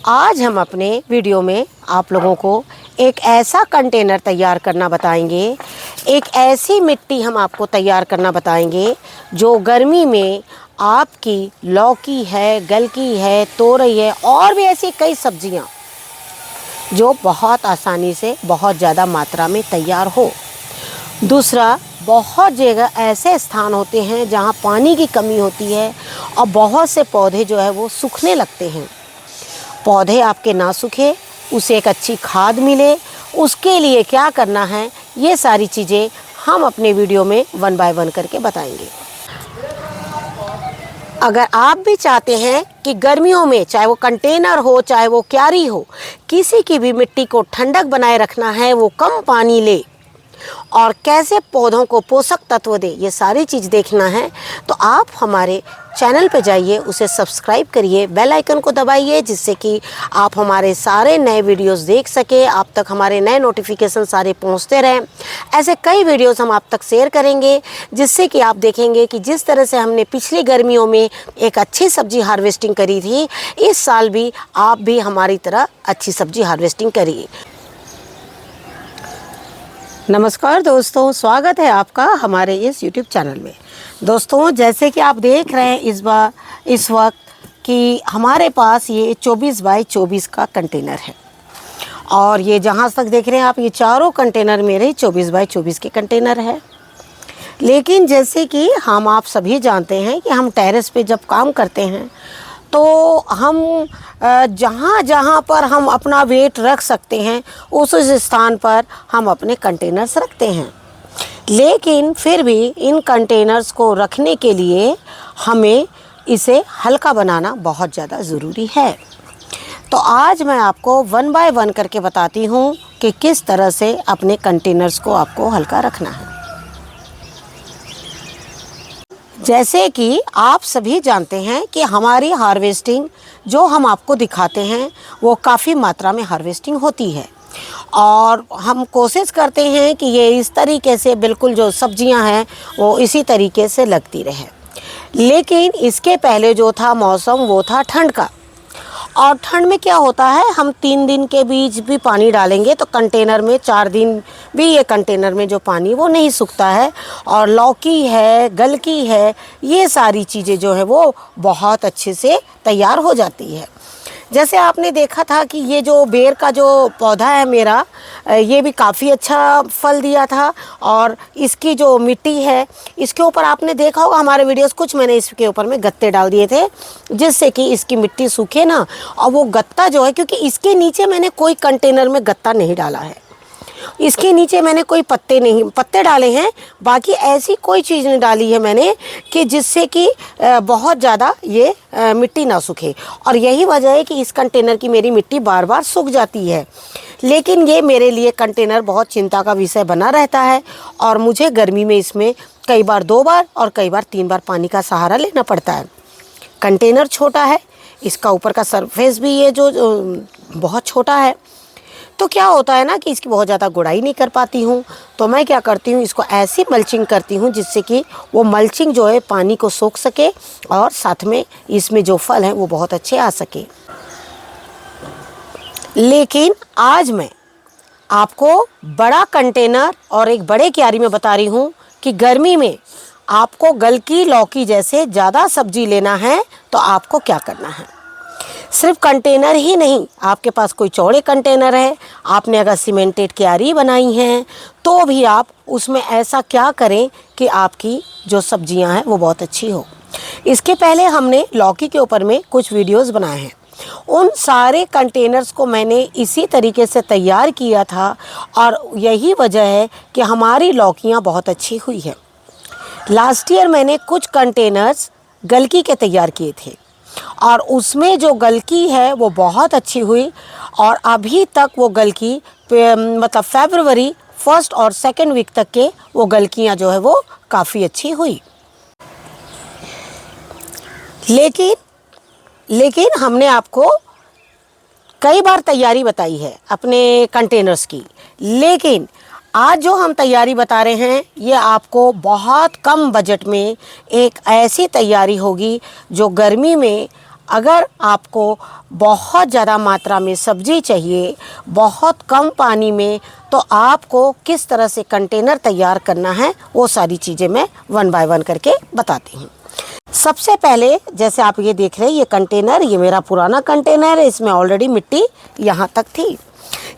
आज हम अपने वीडियो में आप लोगों को एक ऐसा कंटेनर तैयार करना बताएंगे, एक ऐसी मिट्टी हम आपको तैयार करना बताएंगे जो गर्मी में आपकी लौकी है, गलकी है, तोरई है और भी ऐसी कई सब्जियां जो बहुत आसानी से बहुत ज़्यादा मात्रा में तैयार हो। दूसरा, बहुत जगह ऐसे स्थान होते हैं जहां पानी की कमी होती है और बहुत से पौधे जो है वो सूखने लगते हैं। पौधे आपके ना सूखे, उसे एक अच्छी खाद मिले, उसके लिए क्या करना है, ये सारी चीज़ें हम अपने वीडियो में वन बाय वन करके बताएंगे। अगर आप भी चाहते हैं कि गर्मियों में चाहे वो कंटेनर हो चाहे वो क्यारी हो, किसी की भी मिट्टी को ठंडक बनाए रखना है, वो कम पानी ले और कैसे पौधों को पोषक तत्व दे, ये सारी चीज़ देखना है तो आप हमारे चैनल पे जाइए, उसे सब्सक्राइब करिए, बेल आइकन को दबाइए जिससे कि आप हमारे सारे नए वीडियोस देख सके, आप तक हमारे नए नोटिफिकेशन सारे पहुंचते रहें। ऐसे कई वीडियोस हम आप तक शेयर करेंगे जिससे कि आप देखेंगे कि जिस तरह से हमने पिछली गर्मियों में एक अच्छी सब्जी हार्वेस्टिंग करी थी, इस साल भी आप भी हमारी तरह अच्छी सब्जी हार्वेस्टिंग करिए। नमस्कार दोस्तों, स्वागत है आपका हमारे इस YouTube चैनल में। दोस्तों, जैसे कि आप देख रहे हैं इस वक्त कि हमारे पास ये 24 बाई 24 का कंटेनर है और ये जहाँ तक देख रहे हैं आप, ये चारों कंटेनर मेरे 24 बाई 24 के कंटेनर है। लेकिन जैसे कि हम आप सभी जानते हैं कि हम टेरेस पे जब काम करते हैं तो हम जहाँ जहाँ पर हम अपना वेट रख सकते हैं उस स्थान पर हम अपने कंटेनर्स रखते हैं। लेकिन फिर भी इन कंटेनर्स को रखने के लिए हमें इसे हल्का बनाना बहुत ज़्यादा ज़रूरी है। तो आज मैं आपको वन बाय वन करके बताती हूँ कि किस तरह से अपने कंटेनर्स को आपको हल्का रखना है। जैसे कि आप सभी जानते हैं कि हमारी हार्वेस्टिंग जो हम आपको दिखाते हैं वो काफ़ी मात्रा में हार्वेस्टिंग होती है और हम कोशिश करते हैं कि ये इस तरीके से बिल्कुल जो सब्जियां हैं वो इसी तरीके से लगती रहे। लेकिन इसके पहले जो था मौसम वो था ठंड का, और ठंड में क्या होता है, हम 3 दिन के बीच भी पानी डालेंगे तो कंटेनर में 4 दिन भी ये कंटेनर में जो पानी वो नहीं सूखता है और लौकी है, गलकी है, ये सारी चीज़ें जो है वो बहुत अच्छे से तैयार हो जाती है। जैसे आपने देखा था कि ये जो बेर का जो पौधा है मेरा, ये भी काफ़ी अच्छा फल दिया था और इसकी जो मिट्टी है इसके ऊपर आपने देखा होगा हमारे वीडियोस, कुछ मैंने इसके ऊपर में गत्ते डाल दिए थे जिससे कि इसकी मिट्टी सूखे ना। और वो गत्ता जो है, क्योंकि इसके नीचे मैंने कोई कंटेनर में गत्ता नहीं डाला है, इसके नीचे मैंने कोई पत्ते डाले हैं, बाकी ऐसी कोई चीज़ नहीं डाली है मैंने कि जिससे कि बहुत ज़्यादा ये मिट्टी ना सूखे। और यही वजह है कि इस कंटेनर की मेरी मिट्टी बार बार सूख जाती है। लेकिन ये मेरे लिए कंटेनर बहुत चिंता का विषय बना रहता है और मुझे गर्मी में इसमें कई बार 2 बार और कई बार 3 बार पानी का सहारा लेना पड़ता है। कंटेनर छोटा है, इसका ऊपर का सरफेस भी ये जो बहुत छोटा है, तो क्या होता है ना कि इसकी बहुत ज़्यादा गुड़ाई नहीं कर पाती हूँ। तो मैं क्या करती हूँ, इसको ऐसी मल्चिंग करती हूँ जिससे कि वो मल्चिंग जो है पानी को सोख सके और साथ में इसमें जो फल हैं वो बहुत अच्छे आ सके। लेकिन आज मैं आपको बड़ा कंटेनर और एक बड़े क्यारी में बता रही हूँ कि गर्मी में आपको गलकी, लौकी जैसे ज़्यादा सब्जी लेना है तो आपको क्या करना है। सिर्फ कंटेनर ही नहीं, आपके पास कोई चौड़े कंटेनर है, आपने अगर सीमेंटेड क्यारी बनाई हैं तो भी आप उसमें ऐसा क्या करें कि आपकी जो सब्जियां हैं वो बहुत अच्छी हो। इसके पहले हमने लौकी के ऊपर में कुछ वीडियोस बनाए हैं, उन सारे कंटेनर्स को मैंने इसी तरीके से तैयार किया था और यही वजह है कि हमारी लौकियाँ बहुत अच्छी हुई है। लास्ट ईयर मैंने कुछ कंटेनर्स गलकी के तैयार किए थे और उसमें जो गलकी है वो बहुत अच्छी हुई और अभी तक वो गलकी मतलब फरवरी 1 और 2 वीक तक के वो गलकियां जो है वो काफ़ी अच्छी हुई। लेकिन हमने आपको कई बार तैयारी बताई है अपने कंटेनर्स की, लेकिन आज जो हम तैयारी बता रहे हैं ये आपको बहुत कम बजट में एक ऐसी तैयारी होगी जो गर्मी में अगर आपको बहुत ज़्यादा मात्रा में सब्जी चाहिए, बहुत कम पानी में, तो आपको किस तरह से कंटेनर तैयार करना है वो सारी चीज़ें मैं वन बाय वन करके बताती हूँ। सबसे पहले जैसे आप ये देख रहे हैं, ये कंटेनर, ये मेरा पुराना कंटेनर है, इसमें ऑलरेडी मिट्टी यहाँ तक थी।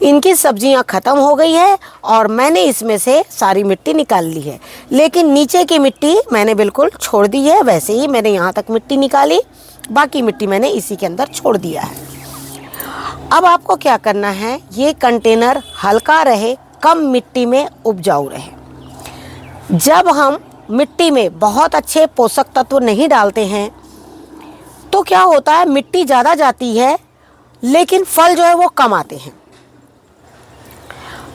इनकी सब्जियां ख़त्म हो गई है और मैंने इसमें से सारी मिट्टी निकाल ली है, लेकिन नीचे की मिट्टी मैंने बिल्कुल छोड़ दी है। वैसे ही मैंने यहाँ तक मिट्टी निकाली, बाकी मिट्टी मैंने इसी के अंदर छोड़ दिया है। अब आपको क्या करना है, ये कंटेनर हल्का रहे, कम मिट्टी में उपजाऊ रहे। जब हम मिट्टी में बहुत अच्छे पोषक तत्व नहीं डालते हैं तो क्या होता है, मिट्टी ज़्यादा जाती है लेकिन फल जो है वो कम आते हैं।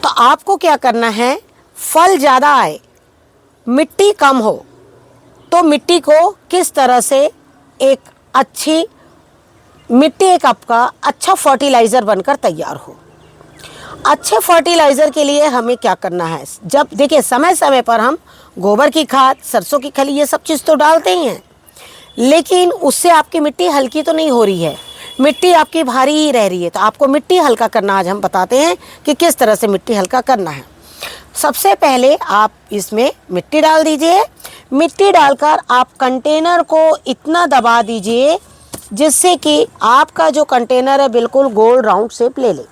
तो आपको क्या करना है, फल ज़्यादा आए, मिट्टी कम हो, तो मिट्टी को किस तरह से एक अच्छी मिट्टी, एक आपका अच्छा फर्टिलाइज़र बनकर तैयार हो। अच्छे फर्टिलाइज़र के लिए हमें क्या करना है, जब देखिए समय समय पर हम गोबर की खाद, सरसों की खली, ये सब चीज़ तो डालते ही हैं, लेकिन उससे आपकी मिट्टी हल्की तो नहीं हो रही है, मिट्टी आपकी भारी ही रह रही है। तो आपको मिट्टी हल्का करना आज हम बताते हैं कि किस तरह से मिट्टी हल्का करना है। सबसे पहले आप इसमें मिट्टी डाल दीजिए। मिट्टी डालकर आप कंटेनर को इतना दबा दीजिए जिससे कि आपका जो कंटेनर है बिल्कुल गोल राउंड शेप ले ले।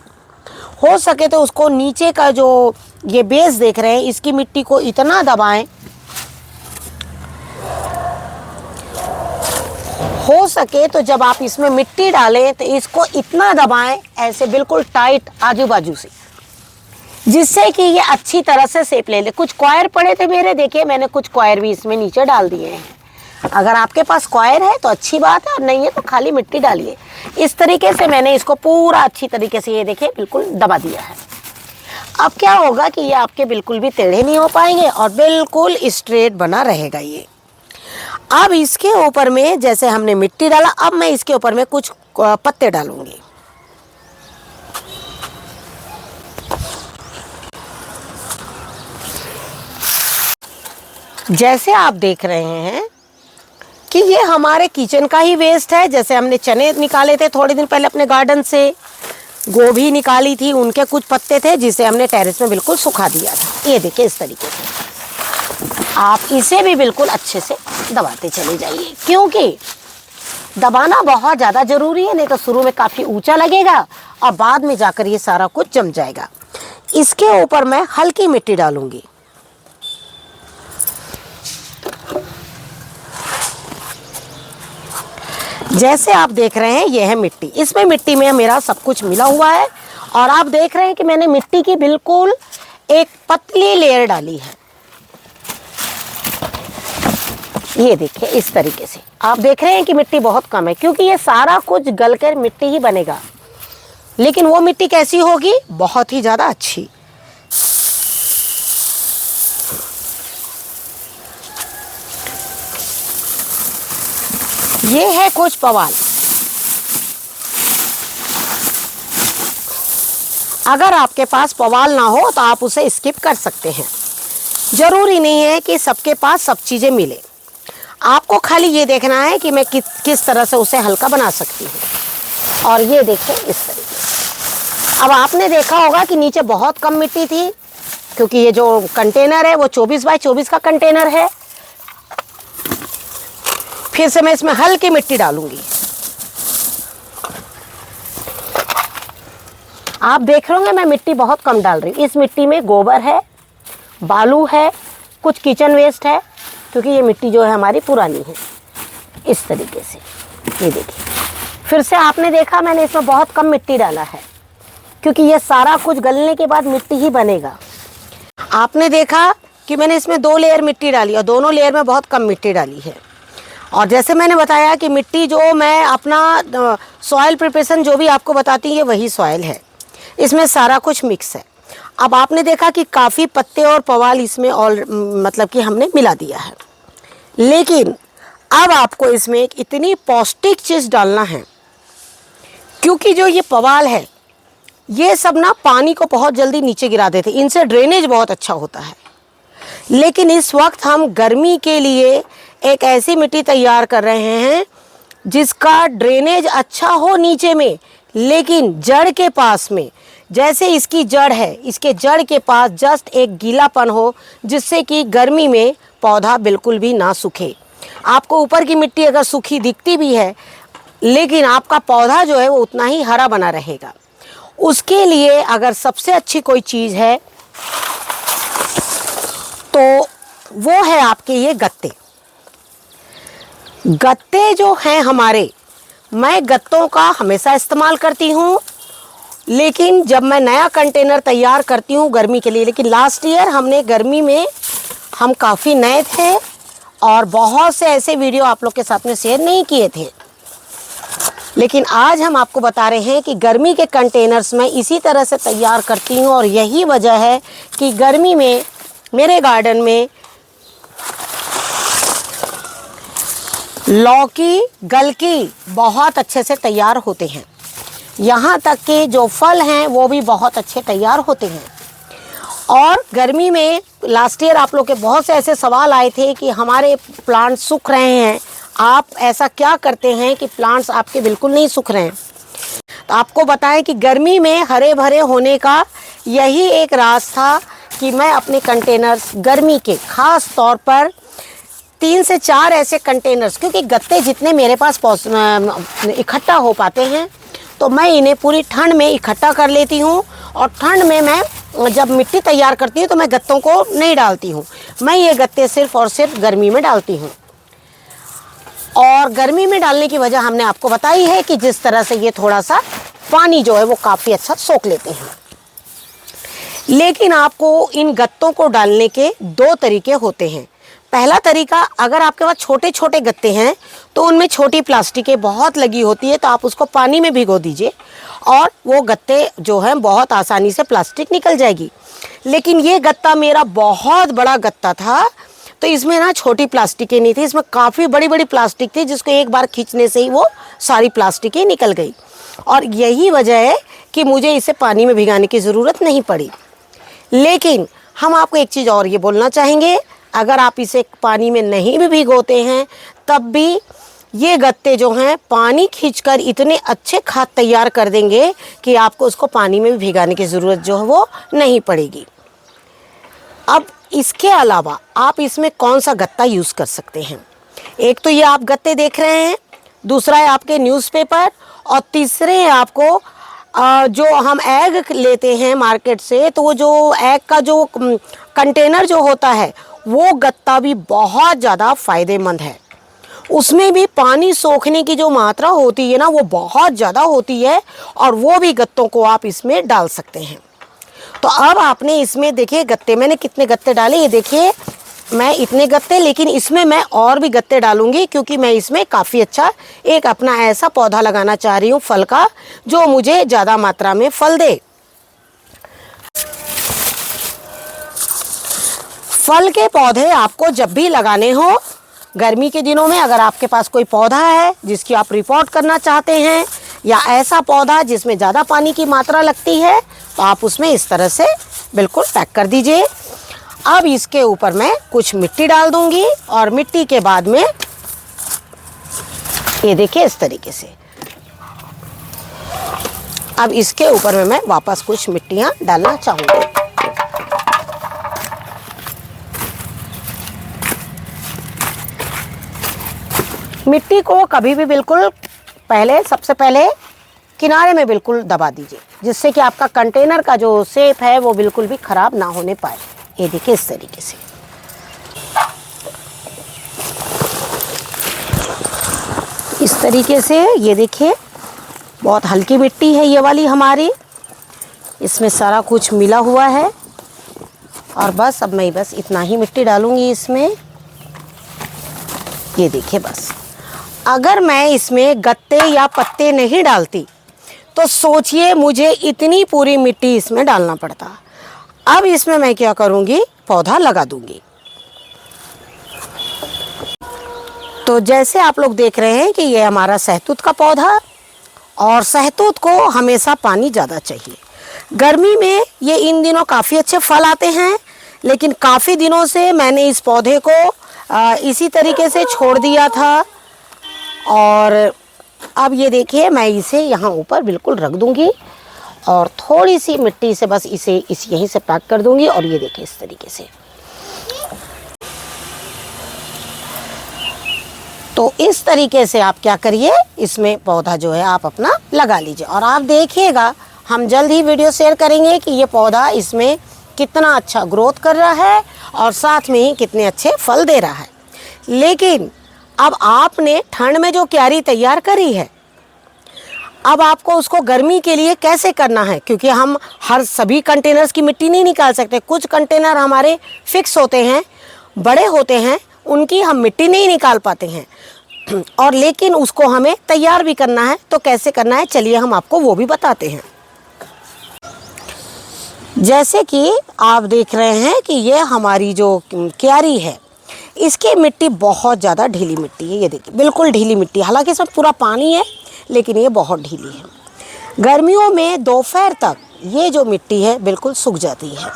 हो सके तो उसको नीचे का जो ये बेस देख रहे हैं, इसकी मिट्टी को इतना दबाएं, हो सके तो जब आप इसमें मिट्टी डालें तो इसको इतना दबाएं ऐसे बिल्कुल टाइट आजू बाजू से, जिससे कि ये अच्छी तरह से शेप ले ले। कुछ क्वायर पड़े थे मेरे, देखिए मैंने कुछ क्वायर भी इसमें नीचे डाल दिए हैं। अगर आपके पास क्वायर है तो अच्छी बात है, और नहीं है तो खाली मिट्टी डालिए। इस तरीके से मैंने इसको पूरा अच्छी तरीके से ये देखिए बिल्कुल दबा दिया है। अब क्या होगा कि ये आपके बिल्कुल भी टेढ़े नहीं हो पाएंगे और बिल्कुल स्ट्रेट बना रहेगा ये। अब इसके ऊपर में जैसे हमने मिट्टी डाला, अब मैं इसके ऊपर में कुछ पत्ते डालूंगी। जैसे आप देख रहे हैं कि ये हमारे किचन का ही वेस्ट है। जैसे हमने चने निकाले थे थोड़े दिन पहले अपने गार्डन से, गोभी निकाली थी, उनके कुछ पत्ते थे जिसे हमने टेरेस में बिल्कुल सुखा दिया था। ये देखिए इस तरीके से आप इसे भी बिल्कुल अच्छे से दबाते चले जाइए, क्योंकि दबाना बहुत ज़्यादा ज़रूरी है, नहीं तो शुरू में काफ़ी ऊंचा लगेगा और बाद में जाकर ये सारा कुछ जम जाएगा। इसके ऊपर मैं हल्की मिट्टी डालूंगी। जैसे आप देख रहे हैं ये है मिट्टी, इसमें मिट्टी में मेरा सब कुछ मिला हुआ है और आप देख रहे हैं कि मैंने मिट्टी की बिल्कुल एक पतली लेयर डाली है। ये देखिए इस तरीके से आप देख रहे हैं कि मिट्टी बहुत कम है, क्योंकि ये सारा कुछ गलकर मिट्टी ही बनेगा। लेकिन वो मिट्टी कैसी होगी, बहुत ही ज़्यादा अच्छी। ये है कुछ पवाल। अगर आपके पास पवाल ना हो तो आप उसे स्किप कर सकते हैं। ज़रूरी नहीं है कि सबके पास सब चीज़ें मिले, आपको खाली ये देखना है कि मैं किस तरह से उसे हल्का बना सकती हूँ। और ये देखिए इस तरीके से। अब आपने देखा होगा कि नीचे बहुत कम मिट्टी थी, क्योंकि ये जो कंटेनर है वो 24 बाय 24 का कंटेनर है। फिर से मैं इसमें हल्की मिट्टी डालूंगी। आप देख रहे होंगे मैं मिट्टी बहुत कम डाल रही हूँ। इस मिट्टी में गोबर है, बालू है, कुछ किचन वेस्ट है, क्योंकि ये मिट्टी जो है हमारी पुरानी है। इस तरीके से ये देखिए, फिर से आपने देखा मैंने इसमें बहुत कम मिट्टी डाला है, क्योंकि ये सारा कुछ गलने के बाद मिट्टी ही बनेगा। आपने देखा कि मैंने इसमें 2 लेयर मिट्टी डाली और दोनों लेयर में बहुत कम मिट्टी डाली है। और जैसे मैंने बताया कि मिट्टी जो मैं अपना सॉइल प्रिपरेशन जो भी आपको बताती है वही सॉइल है, इसमें सारा कुछ मिक्स है। अब आपने देखा कि काफ़ी पत्ते और पवाल इसमें और मतलब कि हमने मिला दिया है, लेकिन अब आपको इसमें एक इतनी पौष्टिक चीज़ डालना है, क्योंकि जो ये पवाल है ये सब ना पानी को बहुत जल्दी नीचे गिरा देते, इनसे ड्रेनेज बहुत अच्छा होता है। लेकिन इस वक्त हम गर्मी के लिए एक ऐसी मिट्टी तैयार कर रहे हैं जिसका ड्रेनेज अच्छा हो नीचे में, लेकिन जड़ के पास में, जैसे इसकी जड़ है, इसके जड़ के पास जस्ट एक गीलापन हो, जिससे कि गर्मी में पौधा बिल्कुल भी ना सूखे। आपको ऊपर की मिट्टी अगर सूखी दिखती भी है, लेकिन आपका पौधा जो है वो उतना ही हरा बना रहेगा। उसके लिए अगर सबसे अच्छी कोई चीज़ है तो वो है आपके ये गत्ते। गत्ते जो हैं हमारे, मैं गत्तों का हमेशा इस्तेमाल करती हूँ, लेकिन जब मैं नया कंटेनर तैयार करती हूँ गर्मी के लिए, लेकिन लास्ट ईयर हमने गर्मी में हम काफ़ी नए थे और बहुत से ऐसे वीडियो आप लोग के साथ में शेयर नहीं किए थे, लेकिन आज हम आपको बता रहे हैं कि गर्मी के कंटेनर्स में इसी तरह से तैयार करती हूँ। और यही वजह है कि गर्मी में मेरे गार्डन में लौकी, गलकी बहुत अच्छे से तैयार होते हैं। यहाँ तक कि जो फल हैं वो भी बहुत अच्छे तैयार होते हैं। और गर्मी में लास्ट ईयर आप लोग के बहुत से ऐसे सवाल आए थे कि हमारे प्लांट सूख रहे हैं, आप ऐसा क्या करते हैं कि प्लांट्स आपके बिल्कुल नहीं सूख रहे हैं। तो आपको बताएं कि गर्मी में हरे भरे होने का यही एक राज था कि मैं अपने कंटेनर्स गर्मी के ख़ास तौर पर 3 से 4 ऐसे कंटेनर्स, क्योंकि गत्ते जितने मेरे पास इकट्ठा हो पाते हैं तो मैं इन्हें पूरी ठंड में इकट्ठा कर लेती हूँ। और ठंड में मैं जब मिट्टी तैयार करती हूँ तो मैं गत्तों को नहीं डालती हूँ, मैं ये गत्ते सिर्फ़ और सिर्फ गर्मी में डालती हूँ। और गर्मी में डालने की वजह हमने आपको बताई है कि जिस तरह से ये थोड़ा सा पानी जो है वो काफ़ी अच्छा सोख लेते हैं। लेकिन आपको इन गत्तों को डालने के 2 तरीके होते हैं। पहला तरीका, अगर आपके पास छोटे छोटे गत्ते हैं तो उनमें छोटी प्लास्टिकें बहुत लगी होती है, तो आप उसको पानी में भिगो दीजिए और वो गत्ते जो हैं बहुत आसानी से प्लास्टिक निकल जाएगी। लेकिन ये गत्ता मेरा बहुत बड़ा गत्ता था, तो इसमें ना छोटी प्लास्टिकें नहीं थी, इसमें काफ़ी बड़ी बड़ी प्लास्टिक थी, जिसको एक बार खींचने से ही वो सारी प्लास्टिकें निकल गई। और यही वजह है कि मुझे इसे पानी में भिगाने की ज़रूरत नहीं पड़ी। लेकिन हम आपको एक चीज़ और ये बोलना चाहेंगे, अगर आप इसे पानी में नहीं भी भिगोते हैं तब भी ये गत्ते जो हैं पानी खींचकर इतने अच्छे खाद तैयार कर देंगे कि आपको उसको पानी में भी भिगाने की ज़रूरत जो है वो नहीं पड़ेगी। अब इसके अलावा आप इसमें कौन सा गत्ता यूज़ कर सकते हैं? एक तो ये आप गत्ते देख रहे हैं, दूसरा है आपके न्यूज़पेपर, और तीसरे है आपको जो हम एग लेते हैं मार्केट से, तो वो जो एग का जो कंटेनर जो होता है वो गत्ता भी बहुत ज़्यादा फ़ायदेमंद है। उसमें भी पानी सोखने की जो मात्रा होती है ना वो बहुत ज़्यादा होती है, और वो भी गत्तों को आप इसमें डाल सकते हैं। तो अब आपने इसमें देखिए गत्ते, मैंने कितने गत्ते डाले, ये देखिए मैं इतने गत्ते, लेकिन इसमें मैं और भी गत्ते डालूंगी, क्योंकि मैं इसमें काफ़ी अच्छा एक अपना ऐसा पौधा लगाना चाह रही हूँ फल का, जो मुझे ज़्यादा मात्रा में फल दे। फल के पौधे आपको जब भी लगाने हो गर्मी के दिनों में, अगर आपके पास कोई पौधा है जिसकी आप रिपोर्ट करना चाहते हैं, या ऐसा पौधा जिसमें ज़्यादा पानी की मात्रा लगती है, तो आप उसमें इस तरह से बिल्कुल पैक कर दीजिए। अब इसके ऊपर मैं कुछ मिट्टी डाल दूंगी, और मिट्टी के बाद में ये देखिए इस तरीके से, अब इसके ऊपर में मैं वापस कुछ मिट्टियाँ डालना चाहूँगी। मिट्टी को कभी भी बिल्कुल सबसे पहले किनारे में बिल्कुल दबा दीजिए, जिससे कि आपका कंटेनर का जो शेप है वो बिल्कुल भी ख़राब ना होने पाए। ये देखिए इस तरीके से। इस तरीके से ये देखिए बहुत हल्की मिट्टी है ये वाली हमारी, इसमें सारा कुछ मिला हुआ है। और बस अब मैं बस इतना ही मिट्टी डालूँगी इसमें। ये देखिए बस, अगर मैं इसमें गत्ते या पत्ते नहीं डालती तो सोचिए मुझे इतनी पूरी मिट्टी इसमें डालना पड़ता। अब इसमें मैं क्या करूँगी, पौधा लगा दूँगी। तो जैसे आप लोग देख रहे हैं कि ये हमारा सहतूत का पौधा, और सहतूत को हमेशा पानी ज़्यादा चाहिए। गर्मी में ये इन दिनों काफ़ी अच्छे फल आते हैं, लेकिन काफ़ी दिनों से मैंने इस पौधे को इसी तरीके से छोड़ दिया था, और अब ये देखिए मैं इसे यहाँ ऊपर बिल्कुल रख दूँगी और थोड़ी सी मिट्टी से बस इसे यहीं से पैक कर दूँगी। और ये देखिए इस तरीके से। तो इस तरीके से आप क्या करिए, इसमें पौधा जो है आप अपना लगा लीजिए। और आप देखिएगा हम जल्द ही वीडियो शेयर करेंगे कि ये पौधा इसमें कितना अच्छा ग्रोथ कर रहा है और साथ में ही कितने अच्छे फल दे रहा है। लेकिन अब आपने ठंड में जो क्यारी तैयार करी है, अब आपको उसको गर्मी के लिए कैसे करना है, क्योंकि हम हर सभी कंटेनर्स की मिट्टी नहीं निकाल सकते। कुछ कंटेनर हमारे फिक्स होते हैं, बड़े होते हैं, उनकी हम मिट्टी नहीं निकाल पाते हैं और लेकिन उसको हमें तैयार भी करना है। तो कैसे करना है, चलिए हम आपको वो भी बताते हैं। जैसे कि आप देख रहे हैं कि ये हमारी जो क्यारी है, इसकी मिट्टी बहुत ज़्यादा ढीली मिट्टी है। ये देखिए बिल्कुल ढीली मिट्टी, हालांकि इसमें पूरा पानी है लेकिन ये बहुत ढीली है। गर्मियों में दोपहर तक ये जो मिट्टी है बिल्कुल सूख जाती है।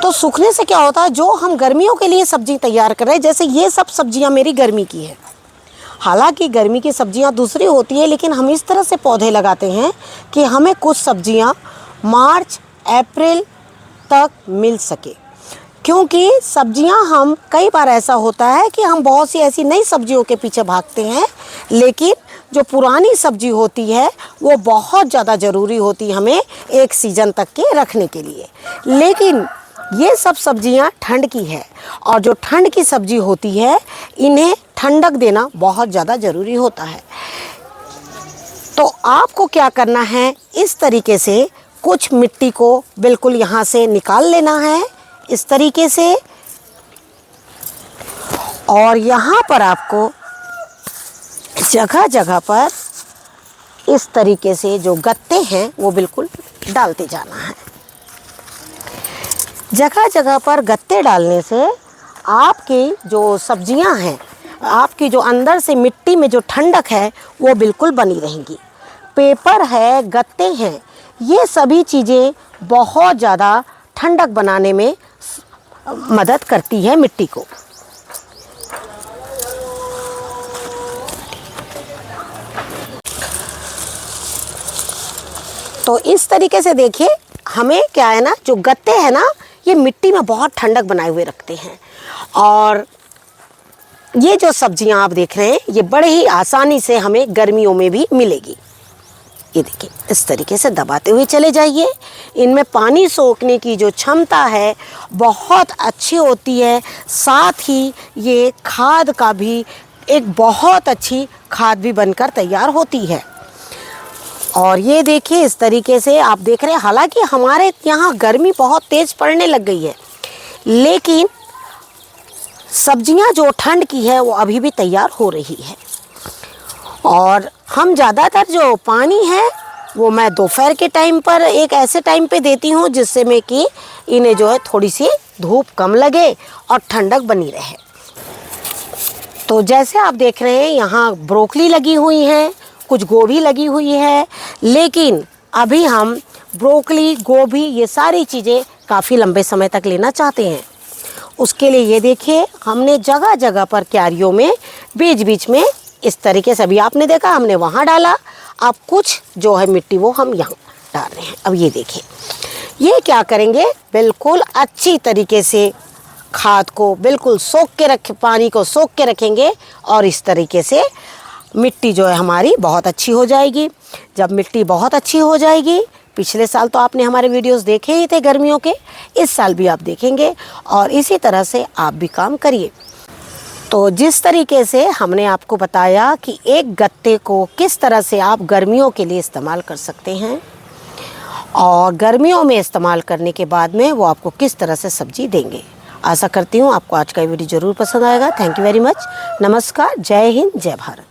तो सूखने से क्या होता है, जो हम गर्मियों के लिए सब्जी तैयार कर रहे हैं, जैसे ये सब सब्जियां मेरी गर्मी की है। हालांकि गर्मी की सब्जियां दूसरी होती है, लेकिन हम इस तरह से पौधे लगाते हैं कि हमें कुछ सब्जियां मार्च अप्रैल तक मिल सके। क्योंकि सब्जियां हम कई बार ऐसा होता है कि हम बहुत सी ऐसी नई सब्जियों के पीछे भागते हैं, लेकिन जो पुरानी सब्जी होती है वो बहुत ज़्यादा ज़रूरी होती है हमें एक सीज़न तक के रखने के लिए। लेकिन ये सब सब्जियां ठंड की है और जो ठंड की सब्जी होती है इन्हें ठंडक देना बहुत ज़्यादा ज़रूरी होता है। तो आपको क्या करना है, इस तरीके से कुछ मिट्टी को बिल्कुल यहाँ से निकाल लेना है इस तरीके से। और यहाँ पर आपको जगह जगह पर इस तरीके से जो गत्ते हैं वो बिल्कुल डालते जाना है। जगह जगह पर गत्ते डालने से आपकी जो सब्जियां हैं, आपकी जो अंदर से मिट्टी में जो ठंडक है वो बिल्कुल बनी रहेंगी। पेपर है, गत्ते हैं, ये सभी चीज़ें बहुत ज़्यादा ठंडक बनाने में मदद करती है मिट्टी को। तो इस तरीके से देखिए, हमें क्या है ना, जो गत्ते हैं ना, ये मिट्टी में बहुत ठंडक बनाए हुए रखते हैं। और ये जो सब्जियां आप देख रहे हैं ये बड़े ही आसानी से हमें गर्मियों में भी मिलेगी। ये देखिए इस तरीके से दबाते हुए चले जाइए। इनमें पानी सोखने की जो क्षमता है बहुत अच्छी होती है। साथ ही ये खाद का भी एक बहुत अच्छी खाद भी बनकर तैयार होती है। और ये देखिए इस तरीके से आप देख रहे हैं, हालांकि हमारे यहाँ गर्मी बहुत तेज़ पड़ने लग गई है, लेकिन सब्जियां जो ठंड की है वो अभी भी तैयार हो रही है। और हम ज़्यादातर जो पानी है वो मैं दोपहर के टाइम पर एक ऐसे टाइम पे देती हूँ जिससे में कि इन्हें जो है थोड़ी सी धूप कम लगे और ठंडक बनी रहे। तो जैसे आप देख रहे हैं यहाँ ब्रोकली लगी हुई है, कुछ गोभी लगी हुई है, लेकिन अभी हम ब्रोकली, गोभी, ये सारी चीज़ें काफ़ी लंबे समय तक लेना चाहते हैं। उसके लिए ये देखिए हमने जगह जगह पर क्यारियों में बीच बीच में इस तरीके से, अभी आपने देखा हमने वहाँ डाला, अब कुछ जो है मिट्टी वो हम यहाँ डाल रहे हैं। अब ये देखिए ये क्या करेंगे, बिल्कुल अच्छी तरीके से खाद को बिल्कुल सोख के रख, पानी को सोख के रखेंगे और इस तरीके से मिट्टी जो है हमारी बहुत अच्छी हो जाएगी। जब मिट्टी बहुत अच्छी हो जाएगी, पिछले साल तो आपने हमारे वीडियोस देखे ही थे गर्मियों के, इस साल भी आप देखेंगे और इसी तरह से आप भी काम करिए। तो जिस तरीके से हमने आपको बताया कि एक गत्ते को किस तरह से आप गर्मियों के लिए इस्तेमाल कर सकते हैं और गर्मियों में इस्तेमाल करने के बाद में वो आपको किस तरह से सब्जी देंगे। आशा करती हूँ आपको आज का वीडियो ज़रूर पसंद आएगा। Thank you very much. नमस्कार, जय हिंद, जय भारत।